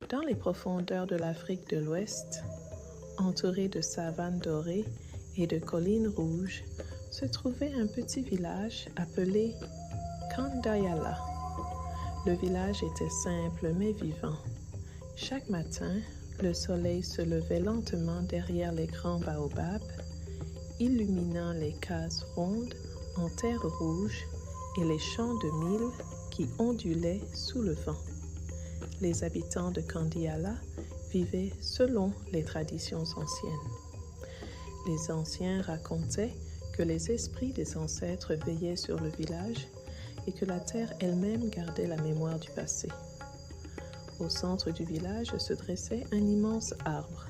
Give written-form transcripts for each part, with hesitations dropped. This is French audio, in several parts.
Dans les profondeurs de l'Afrique de l'Ouest, entouré de savanes dorées et de collines rouges, se trouvait un petit village appelé Kandayala. Le village était simple mais vivant. Chaque matin, le soleil se levait lentement derrière les grands baobabs, illuminant les cases rondes en terre rouge et les champs de mil qui ondulaient sous le vent. Les habitants de Kandayala vivaient selon les traditions anciennes. Les anciens racontaient que les esprits des ancêtres veillaient sur le village et que la terre elle-même gardait la mémoire du passé. Au centre du village se dressait un immense arbre,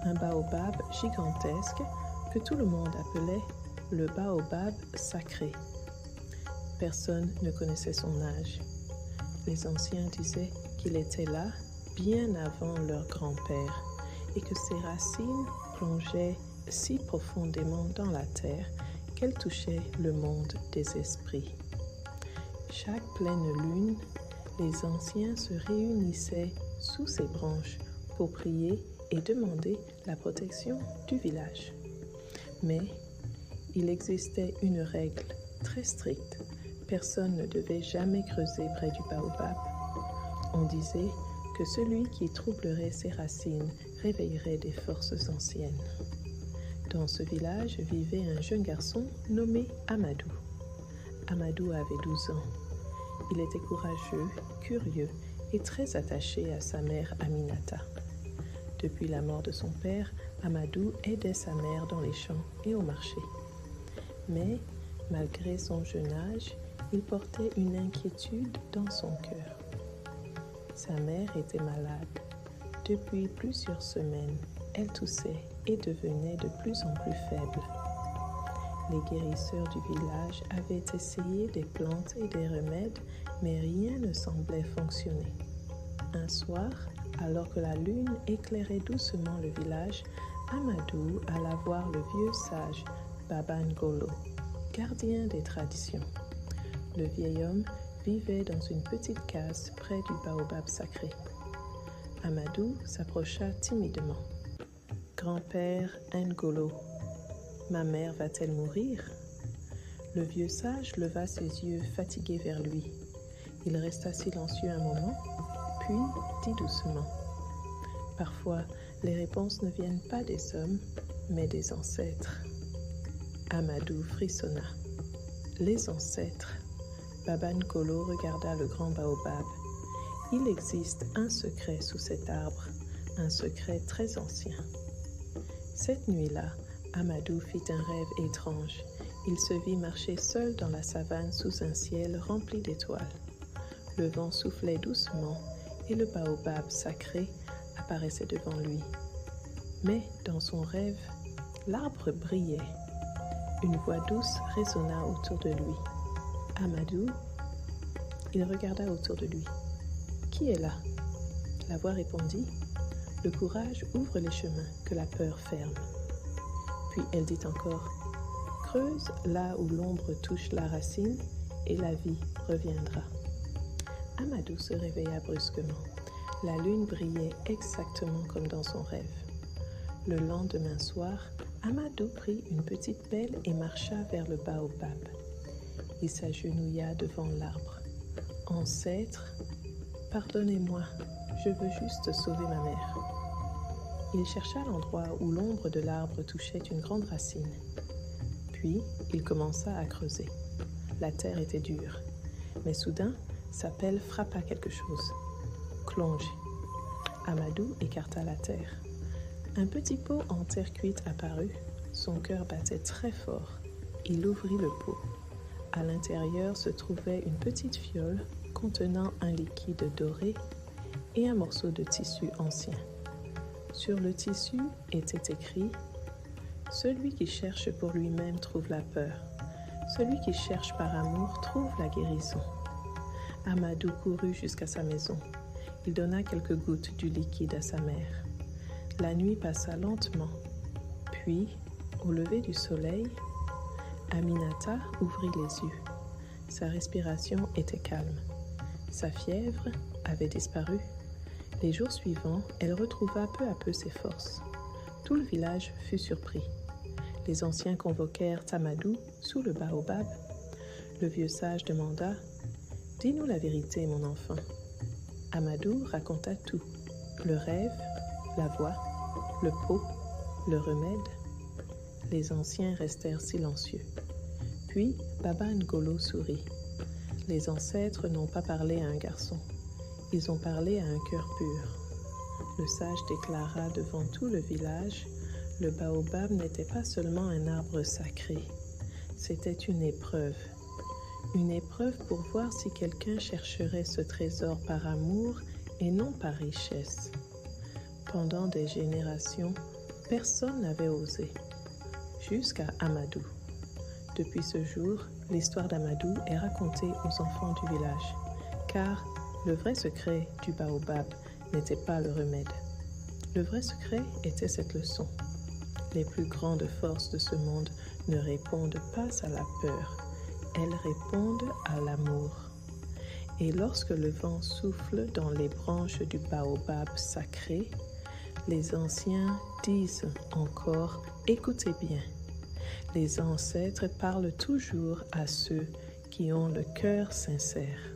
un baobab gigantesque que tout le monde appelait le baobab sacré. Personne ne connaissait son âge. Les anciens disaient qu'il était là bien avant leur grand-père et que ses racines plongeaient si profondément dans la terre qu'elles touchaient le monde des esprits. Chaque pleine lune, les anciens se réunissaient sous ces branches pour prier et demander la protection du village. Mais il existait une règle très stricte. Personne ne devait jamais creuser près du baobab. On disait que celui qui troublerait ses racines réveillerait des forces anciennes. Dans ce village vivait un jeune garçon nommé Amadou. Amadou avait 12 ans. Il était courageux, curieux et très attaché à sa mère Aminata. Depuis la mort de son père, Amadou aidait sa mère dans les champs et au marché. Mais, malgré son jeune âge, il portait une inquiétude dans son cœur. Sa mère était malade. Depuis plusieurs semaines, elle toussait et devenait de plus en plus faible. Les guérisseurs du village avaient essayé des plantes et des remèdes, mais rien ne semblait fonctionner. Un soir, alors que la lune éclairait doucement le village, Amadou alla voir le vieux sage Baba Ngolo, gardien des traditions. Le vieil homme vivait dans une petite case près du baobab sacré. Amadou s'approcha timidement. « Grand-père Ngolo, ma mère va-t-elle mourir ?» Le vieux sage leva ses yeux fatigués vers lui. Il resta silencieux un moment, puis dit doucement « Parfois, les réponses ne viennent pas des hommes, mais des ancêtres. » Amadou frissonna. Les ancêtres. Baba Nkolo regarda le grand baobab. Il existe un secret sous cet arbre, un secret très ancien. Cette nuit-là, Amadou fit un rêve étrange. Il se vit marcher seul dans la savane sous un ciel rempli d'étoiles. Le vent soufflait doucement et le baobab sacré apparaissait devant lui. Mais dans son rêve, l'arbre brillait. Une voix douce résonna autour de lui. Amadou, il regarda autour de lui. « Qui est là ?» La voix répondit. « Le courage ouvre les chemins que la peur ferme. » Puis elle dit encore. « Creuse là où l'ombre touche la racine et la vie reviendra. » Amadou se réveilla brusquement. La lune brillait exactement comme dans son rêve. Le lendemain soir, Amadou prit une petite pelle et marcha vers le baobab. Il s'agenouilla devant l'arbre. « Ancêtre, pardonnez-moi, je veux juste sauver ma mère. » Il chercha l'endroit où l'ombre de l'arbre touchait une grande racine. Puis, il commença à creuser. La terre était dure. Mais soudain, sa pelle frappa quelque chose. Clonge. Amadou écarta la terre. Un petit pot en terre cuite apparut. Son cœur battait très fort. Il ouvrit le pot. À l'intérieur se trouvait une petite fiole contenant un liquide doré et un morceau de tissu ancien. Sur le tissu était écrit « Celui qui cherche pour lui-même trouve la peur. Celui qui cherche par amour trouve la guérison. » Amadou courut jusqu'à sa maison. Il donna quelques gouttes du liquide à sa mère. La nuit passa lentement. Puis, au lever du soleil, Aminata ouvrit les yeux. Sa respiration était calme. Sa fièvre avait disparu. Les jours suivants, elle retrouva peu à peu ses forces. Tout le village fut surpris. Les anciens convoquèrent Amadou sous le baobab. Le vieux sage demanda « Dis-nous la vérité, mon enfant. » Amadou raconta tout, le rêve, la voix, le pot, le remède. Les anciens restèrent silencieux. Puis Baba Ngolo sourit. Les ancêtres n'ont pas parlé à un garçon. Ils ont parlé à un cœur pur. Le sage déclara devant tout le village, le baobab n'était pas seulement un arbre sacré, c'était une épreuve pour voir si quelqu'un chercherait ce trésor par amour et non par richesse. Pendant des générations, personne n'avait osé, jusqu'à Amadou. Depuis ce jour, l'histoire d'Amadou est racontée aux enfants du village, car le vrai secret du baobab n'était pas le remède. Le vrai secret était cette leçon. Les plus grandes forces de ce monde ne répondent pas à la peur, elles répondent à l'amour. Et lorsque le vent souffle dans les branches du baobab sacré, les anciens disent encore « Écoutez bien ». Les ancêtres parlent toujours à ceux qui ont le cœur sincère.